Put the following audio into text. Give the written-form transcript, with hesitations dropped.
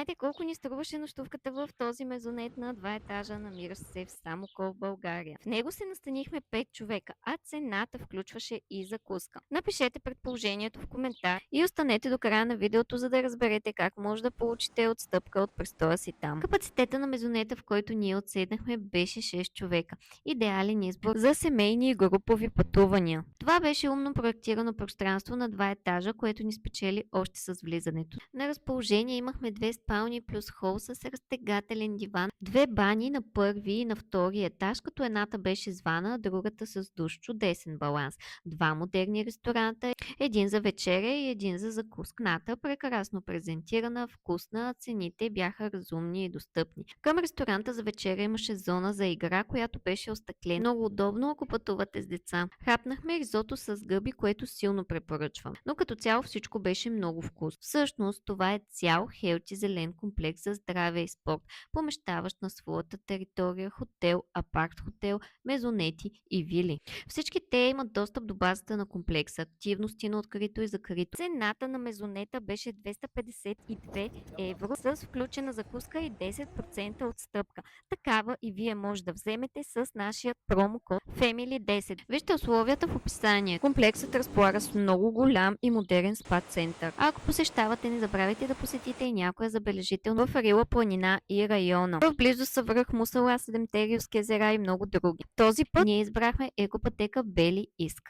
Знаете колко ни струваше нощувката в този мезонет на 2 етажа, намиращ се в Самоков, България? В него се настанихме 5 човека, а цената включваше и закуска. Напишете предположението в коментар и останете до края на видеото, за да разберете как може да получите отстъпка от престоя си там. Капацитета на мезонета, в който ние отседнахме, беше 6 човека. Идеален избор за семейни и групови пътувания. Това беше умно проектирано пространство на 2 етажа, което ни спечели още с влизането. На разположение имахме 2 спални плюс хол с разтегателен диван, 2 бани на първи и на втори етаж, като едната беше с вана, а другата с душ. Чудесен баланс. 2 модерни ресторанта, един за вечеря и един за закуска. Прекрасно презентирана, вкусна, а цените бяха разумни и достъпни. Към ресторанта за вечеря имаше зона за игра, която беше остъклена. Много удобно, ако пътувате с деца. Хапнахме ризото с гъби, което силно препоръчвам. Но като цяло всичко беше много вкусно. Всъщност това е цял хелти зелен комплекс за здраве и спорт, помещаващ на своята територия хотел, апарт-хотел, мезонети и вили. Всички те имат достъп до базата на комплекса, активности на открито и закрито. Цената на мезонета беше 252 евро с включена закуска и 10% отстъпка. Такава и вие може да вземете с нашия промокод FAMILY10. Вижте условията в описание. Комплексът разполага с много голям и модерен спа център. А ако посещавате, не забравяйте да посетите и някоя забележителна в Рила планина и района. В близо са връх Мусала, Седемте рилски езера и много други. Този път ние избрахме екопътека Бели Искър.